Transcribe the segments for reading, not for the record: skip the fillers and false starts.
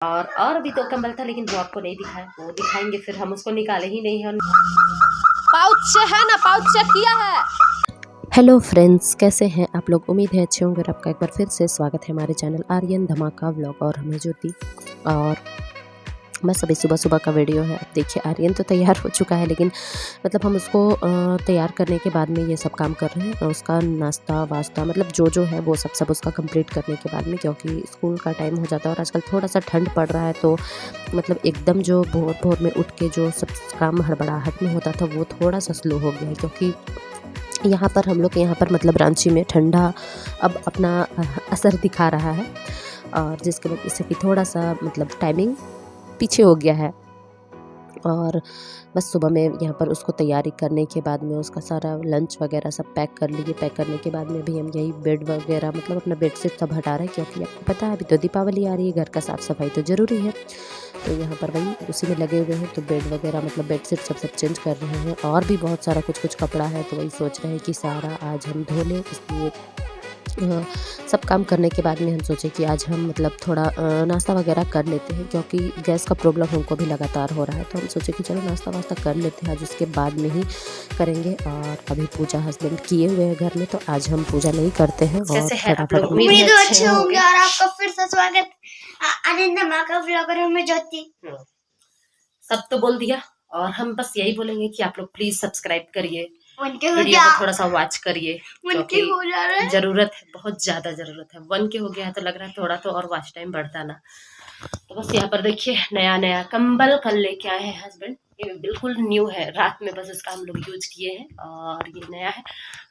और भी तो कंबल था, लेकिन वो आपको नहीं दिखाया, वो दिखाएंगे फिर, हम उसको निकाले ही नहीं है। पाउच है ना, पाउच चेक किया है। हेलो फ्रेंड्स, कैसे हैं आप लोग? उम्मीद है अच्छे होंगे। और आपका एक बार फिर से स्वागत है हमारे चैनल आर्यन धमाका व्लॉग। और हमें ज्योति, और बस अभी सुबह सुबह का वीडियो है। अब देखिए, आर्यन तो तैयार हो चुका है, लेकिन मतलब हम उसको तैयार करने के बाद में ये सब काम कर रहे हैं। उसका नाश्ता वास्ता मतलब जो है वो सब उसका कंप्लीट करने के बाद में, क्योंकि स्कूल का टाइम हो जाता है और आजकल थोड़ा सा ठंड पड़ रहा है, तो मतलब एकदम जो भोर में उठ के जो सब काम हड़बड़ाहट में होता था वो थोड़ा सा स्लो हो गया है। क्योंकि यहाँ पर हम लोग के यहाँ पर मतलब रांची में ठंडा अब अपना असर दिखा रहा है, और जिसके वजह से कि थोड़ा सा मतलब टाइमिंग पीछे हो गया है। और बस सुबह में यहाँ पर उसको तैयारी करने के बाद में उसका सारा लंच वगैरह सब पैक कर लिए। पैक करने के बाद में भी हम यही बेड वगैरह मतलब अपना बेडशीट सब हटा रहे हैं, क्योंकि आपको पता है अभी तो दीपावली आ रही है, घर का साफ़ सफाई तो ज़रूरी है। तो यहाँ पर वही उसी में लगे हुए हैं। तो बेड वगैरह मतलब बेडशीट सब चेंज कर रहे हैं, और भी बहुत सारा कुछ कपड़ा है, तो वही सोच रहे हैं कि सारा आज हम धो लें। इसलिए सब काम करने के बाद में हम सोचे कि आज हम मतलब थोड़ा नाश्ता वगैरह कर लेते हैं, क्योंकि गैस का प्रॉब्लम हमको भी लगातार हो रहा है। तो हम सोचे कि चलो नाश्ता वास्ता कर लेते हैं, आज उसके बाद में ही करेंगे। और अभी पूजा हस्बैंड किए हुए हैं घर में, तो आज हम पूजा नहीं करते हैं। और फटाफट उम्मीद अच्छे होंगे। और आपका फिर से स्वागत आनंद धमाका व्लॉगर में ज्योति। सब तो बोल दिया, और हम बस यही बोलेंगे कि आप लोग प्लीज सब्सक्राइब करिए, वीडियो वीडियो को थोड़ा सा वॉच करिए, क्योंकि हो जा रहा है। जरूरत है, बहुत ज्यादा जरूरत है। 1 के हो गया है तो लग रहा है थोड़ा तो और वॉच टाइम बढ़ता ना। तो बस यहाँ पर देखिए, नया कंबल कल लेके आए हैं हस्बैंड। ये बिल्कुल न्यू है, रात में बस इसका हम लोग यूज किए हैं, और ये नया है।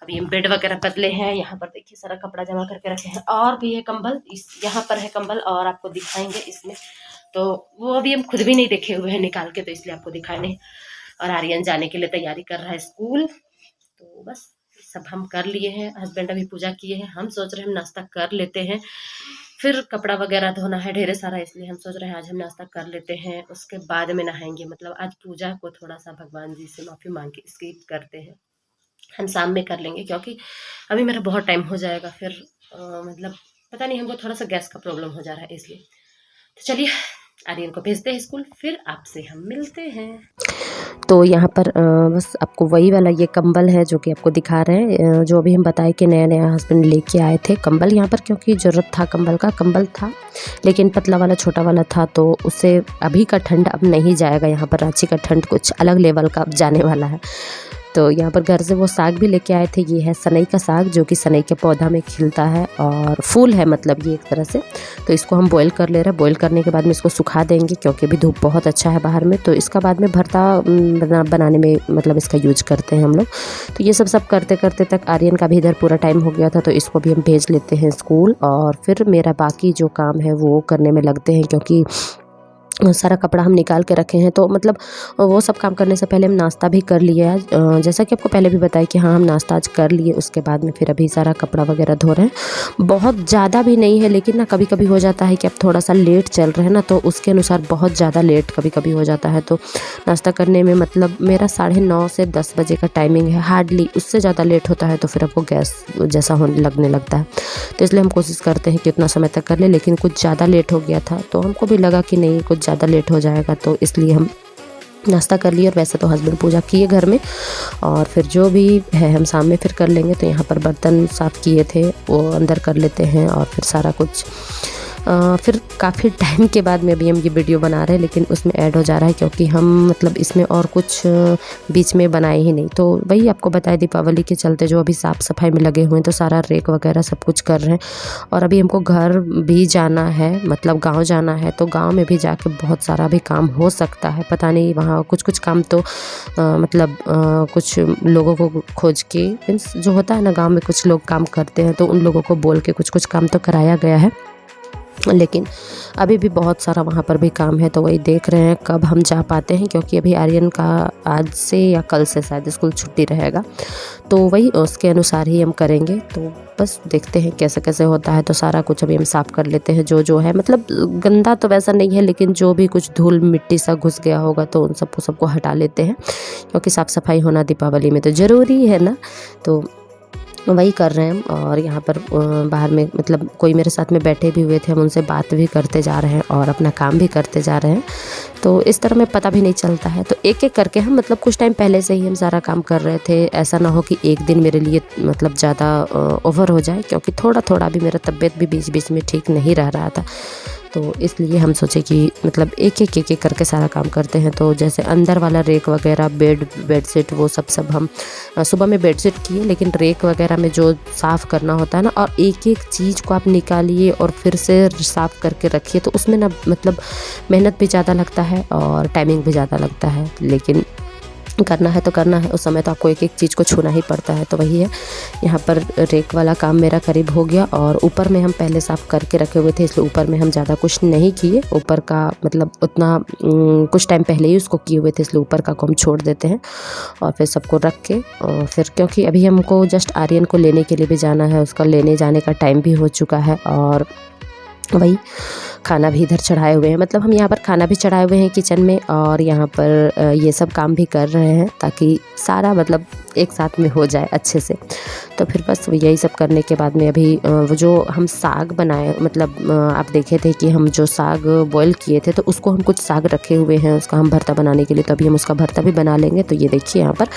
अभी ये बेड वगैरह बदले हैं। यहाँ पर देखिए सारा कपड़ा जमा करके रखे हैं, और भी है कंबल, इस यहाँ पर है कंबल, और आपको दिखाएंगे इसमें। तो वो अभी हम खुद भी नहीं देखे हुए हैं निकाल के, तो इसलिए आपको दिखाए नहीं। और आर्यन जाने के लिए तैयारी कर रहा है स्कूल। तो बस सब हम कर लिए हैं, हस्बैंड अभी पूजा किए हैं। हम सोच रहे हैं हम नाश्ता कर लेते हैं, फिर कपड़ा वगैरह धोना है ढेर सारा, इसलिए हम सोच रहे हैं आज हम नाश्ता कर लेते हैं, उसके बाद में नहाएंगे। मतलब आज पूजा को थोड़ा सा भगवान जी से माफ़ी मांग के स्किप करते हैं, हम शाम में कर लेंगे, क्योंकि अभी मेरा बहुत टाइम हो जाएगा। फिर मतलब पता नहीं, हमको थोड़ा सा गैस का प्रॉब्लम हो जा रहा है, इसलिए। तो चलिए आर्यन को भेजते हैं स्कूल, फिर आपसे हम मिलते हैं। तो यहाँ पर बस आपको वही वाला ये कंबल है जो कि आपको दिखा रहे हैं, जो अभी हम बताए कि नया हस्बैंड लेके आए थे कंबल यहाँ पर, क्योंकि ज़रूरत था कंबल था, लेकिन पतला वाला छोटा वाला था, तो उससे अभी का ठंड अब नहीं जाएगा। यहाँ पर रांची का ठंड कुछ अलग लेवल का अब जाने वाला है। तो यहाँ पर घर से वो साग भी लेके आए थे। ये है सनई का साग, जो कि सनई के पौधा में खिलता है और फूल है, मतलब ये एक तरह से। तो इसको हम बॉईल कर ले रहे हैं। बॉईल करने के बाद में इसको सुखा देंगे, क्योंकि अभी धूप बहुत अच्छा है बाहर में। तो इसका बाद में भरता बनाने में मतलब इसका यूज करते हैं हम लोग। तो ये सब करते करते तक आर्यन का भी इधर पूरा टाइम हो गया था, तो इसको भी हम भेज लेते हैं स्कूल। और फिर मेरा बाकी जो काम है वो करने में लगते हैं, क्योंकि सारा कपड़ा हम निकाल के रखे हैं। तो मतलब वो सब काम करने से पहले हम नाश्ता भी कर लिए आज, जैसा कि आपको पहले भी बताया कि हाँ हम नाश्ता आज कर लिए। उसके बाद में फिर अभी सारा कपड़ा वगैरह धो रहे हैं। बहुत ज़्यादा भी नहीं है, लेकिन ना कभी कभी हो जाता है कि अब थोड़ा सा लेट चल रहे हैं ना, तो उसके अनुसार बहुत ज़्यादा लेट कभी कभी हो जाता है। तो नाश्ता करने में मतलब मेरा 9:30 से 10 बजे का टाइमिंग है, हार्डली। उससे ज़्यादा लेट होता है तो फिर आपको गैस जैसा होने लगने लगता है। तो इसलिए हम कोशिश करते हैं कि उतना समय तक कर ले, लेकिन कुछ ज़्यादा लेट हो गया था, तो हमको भी लगा कि नहीं कुछ ज़्यादा लेट हो जाएगा, तो इसलिए हम नाश्ता कर लिए। और वैसे तो हस्बैंड पूजा किए घर में, और फिर जो भी है हम शाम में फिर कर लेंगे। तो यहाँ पर बर्तन साफ़ किए थे वो अंदर कर लेते हैं, और फिर सारा कुछ फिर काफ़ी टाइम के बाद में अभी हम ये वीडियो बना रहे हैं, लेकिन उसमें ऐड हो जा रहा है, क्योंकि हम मतलब इसमें और कुछ बीच में बनाए ही नहीं। तो वही आपको बताया, दीपावली के चलते जो अभी साफ़ सफाई में लगे हुए हैं, तो सारा रेक वगैरह सब कुछ कर रहे हैं। और अभी हमको घर भी जाना है, मतलब गांव जाना है, तो गांव में भी जाके बहुत सारा भी काम हो सकता है। पता नहीं, वहाँ कुछ काम तो मतलब कुछ लोगों को खोज के, मीन्स जो होता है ना गाँव में कुछ लोग काम करते हैं, तो उन लोगों को बोल के कुछ काम तो कराया गया है, लेकिन अभी भी बहुत सारा वहाँ पर भी काम है। तो वही देख रहे हैं कब हम जा पाते हैं, क्योंकि अभी आर्यन का आज से या कल से शायद स्कूल छुट्टी रहेगा, तो वही उसके अनुसार ही हम करेंगे। तो बस देखते हैं कैसे कैसे होता है। तो सारा कुछ अभी हम साफ़ कर लेते हैं, जो है मतलब गंदा तो वैसा नहीं है, लेकिन जो भी कुछ धूल मिट्टी सा घुस गया होगा तो उन सबको हटा लेते हैं, क्योंकि साफ़ सफाई होना दीपावली में तो ज़रूरी है ना। तो वही कर रहे हैं हम। और यहाँ पर बाहर में मतलब कोई मेरे साथ में बैठे भी हुए थे, हम उनसे बात भी करते जा रहे हैं और अपना काम भी करते जा रहे हैं। तो इस तरह में पता भी नहीं चलता है। तो एक एक करके हम मतलब कुछ टाइम पहले से ही हम सारा काम कर रहे थे। ऐसा ना हो कि एक दिन मेरे लिए मतलब ज़्यादा ओवर हो जाए, क्योंकि थोड़ा थोड़ा भी मेरा तबीयत भी बीच बीच में ठीक नहीं रह रहा था। तो इसलिए हम सोचे कि मतलब एक एक करके सारा काम करते हैं। तो जैसे अंदर वाला रेक वगैरह, बेडशीट वो सब हम सुबह में बेडशीट किए, लेकिन रेक वगैरह में जो साफ़ करना होता है ना, और एक एक चीज़ को आप निकालिए और फिर से साफ़ करके रखिए, तो उसमें ना मतलब मेहनत भी ज़्यादा लगता है और टाइमिंग भी ज़्यादा लगता है। लेकिन करना है तो करना है, उस समय तो आपको एक एक चीज़ को छूना ही पड़ता है। तो वही है, यहाँ पर रेक वाला काम मेरा करीब हो गया। और ऊपर में हम पहले साफ़ करके रखे हुए थे, इसलिए ऊपर में हम ज़्यादा कुछ नहीं किए। ऊपर का मतलब उतना कुछ टाइम पहले ही उसको किए हुए थे, इसलिए ऊपर का को हम छोड़ देते हैं। और फिर सबको रख के और फिर क्योंकि अभी हमको जस्ट आर्यन को लेने के लिए भी जाना है, उसका लेने जाने का टाइम भी हो चुका है। और वही खाना भी इधर चढ़ाए हुए हैं, मतलब हम यहाँ पर खाना भी चढ़ाए हुए हैं किचन में, और यहाँ पर ये सब काम भी कर रहे हैं ताकि सारा मतलब एक साथ में हो जाए अच्छे से। तो फिर बस यही सब करने के बाद में अभी वो जो हम साग बनाए, मतलब आप देखे थे कि हम जो साग बॉईल किए थे, तो उसको हम कुछ साग रखे हुए हैं उसका हम भरता बनाने के लिए। तो अभी हम उसका भरता भी बना लेंगे। तो ये देखिए यहाँ पर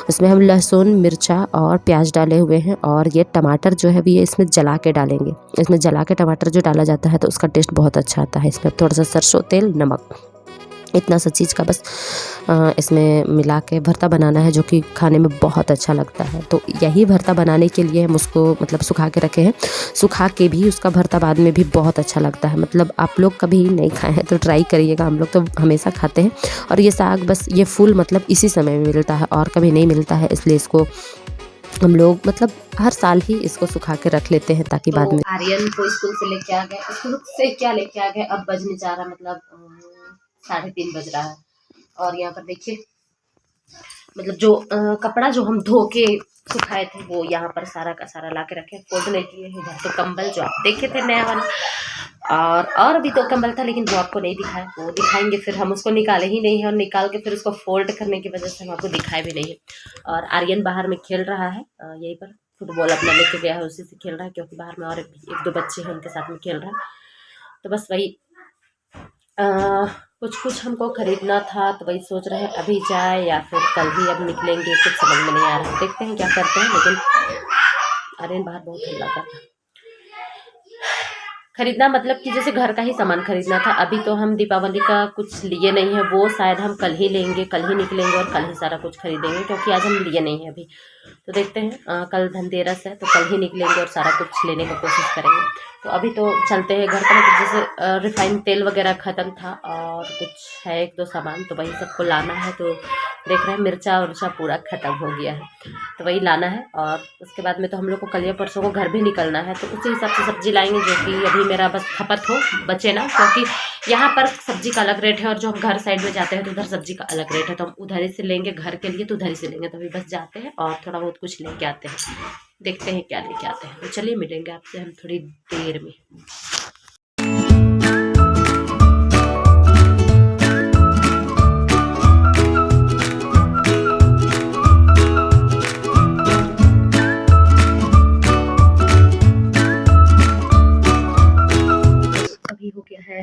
उसमें हम लहसुन, मिर्चा और प्याज डाले हुए हैं, और ये टमाटर जो है भी ये इसमें जला के डालेंगे। इसमें जला के टमाटर जो डाला जाता है तो उसका टेस्ट बहुत अच्छा आता है। इसमें थोड़ा सा सरसों तेल, नमक, इतना सा चीज़ का बस इसमें मिला के भरता बनाना है, जो कि खाने में बहुत अच्छा लगता है। तो यही भरता बनाने के लिए हम उसको मतलब सुखा के रखे हैं। सुखा के भी उसका भरता बाद में भी बहुत अच्छा लगता है। मतलब आप लोग कभी नहीं खाए हैं तो ट्राई करिएगा, हम लोग तो हमेशा खाते हैं। और ये साग बस ये फूल मतलब इसी समय में मिलता है और कभी नहीं मिलता है, इसलिए इसको हम लोग मतलब हर साल ही इसको सुखा के रख लेते हैं ताकि बाद में। आर्यन को स्कूल से लेके आ गए, स्कूल से क्या लेके आ गए, अब बजने जा रहा मतलब 3:30 बज रहा है। और यहाँ पर देखिए मतलब जो कपड़ा जो हम धो के सुखाए थे वो यहाँ पर सारा का सारा ला के रखे फोल्डने के लिए। इधर तो कंबल जो आप देखे थे नया वाला, और भी 2 कंबल था, लेकिन वो आपको नहीं दिखाया, वो दिखाएंगे। फिर हम उसको निकाले ही नहीं है, और निकाल के फिर उसको फोल्ड करने की वजह से हम आपको दिखाए भी नहीं है। और आर्यन बाहर में खेल रहा है, यहीं पर फुटबॉल अपना लेके गया है, उसी से खेल रहा है, क्योंकि बाहर में और 1-2 बच्चे हैं उनके साथ में खेल रहा है। तो बस वही कुछ हमको खरीदना था, तो वही सोच रहे हैं अभी जाए या फिर कल ही अब निकलेंगे, कुछ समझ में नहीं आ रहा है। देखते हैं क्या करते हैं। लेकिन आर्यन बाहर बहुत हल्ला कर रहा है। खरीदना मतलब कि जैसे घर का ही सामान खरीदना था। अभी तो हम दीपावली का कुछ लिए नहीं है, वो शायद हम कल ही लेंगे, कल ही निकलेंगे और कल ही सारा कुछ खरीदेंगे, क्योंकि आज हम लिए नहीं है अभी। तो देखते हैं, कल धनतेरस है तो कल ही निकलेंगे और सारा कुछ लेने का कोशिश करेंगे। तो अभी तो चलते हैं घर का, मतलब जैसे रिफाइंड तेल वगैरह ख़त्म था और कुछ है 1-2 सामान, तो वही सबको लाना है। तो देख रहे हैं मिर्चा उर्चा पूरा ख़त्म हो गया है, तो वही लाना है। और उसके बाद में तो हम लोग को कल या परसों को घर भी निकलना है, तो उसी हिसाब से सब्ज़ी लाएंगे, जो कि अभी मेरा बस खपत हो बचे ना, क्योंकि यहाँ पर सब्ज़ी का अलग रेट है और जो हम घर साइड में जाते हैं तो उधर सब्ज़ी का अलग रेट है। तो हम उधर ही से लेंगे घर के लिए, तो उधर ही से लेंगे। तो अभी बस जाते हैं और थोड़ा बहुत कुछ लेके आते हैं, देखते हैं क्या लेके आते हैं। तो चलिए मिलेंगे आपसे हम थोड़ी देर में। अभी हो गया है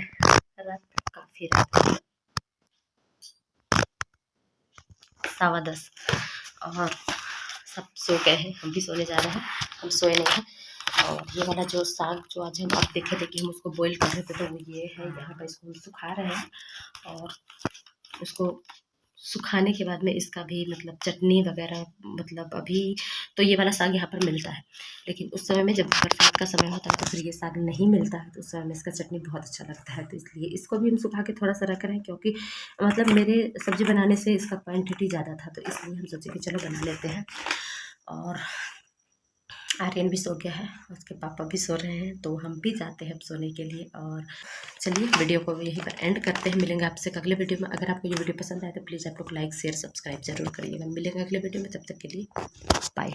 रात, काफी रात, 10:15, और सब सो गए हैं, हम भी सोने जा रहे हैं, हम सोए नहीं हैं। और ये वाला जो साग जो आज हम आप देखे थे कि हम उसको बॉईल कर रहे थे, तो वो ये है, यहाँ पर इसको हम सुखा रहे हैं। और उसको सुखाने के बाद में इसका भी मतलब चटनी वगैरह, मतलब अभी तो ये वाला साग यहाँ पर मिलता है, लेकिन उस समय में जब बरसात का समय होता है तो फिर ये साग नहीं मिलता है, तो उस समय में इसका चटनी बहुत अच्छा लगता है। तो इसलिए इसको भी हम सुखा के थोड़ा सा रख रहे हैं, क्योंकि मतलब मेरे सब्ज़ी बनाने से इसका क्वांटिटी ज़्यादा था, तो इसलिए हम सोचे कि चलो बना लेते हैं। और आर्यन भी सो गया है, उसके पापा भी सो रहे हैं, तो हम भी जाते हैं अब सोने के लिए। और चलिए वीडियो को यहीं पर एंड करते हैं, मिलेंगे आपसे अगले वीडियो में। अगर आपको ये वीडियो पसंद आए तो प्लीज़ आप लोग लाइक शेयर सब्सक्राइब जरूर करिएगा। मिलेंगे अगले वीडियो में, तब तक के लिए बाय।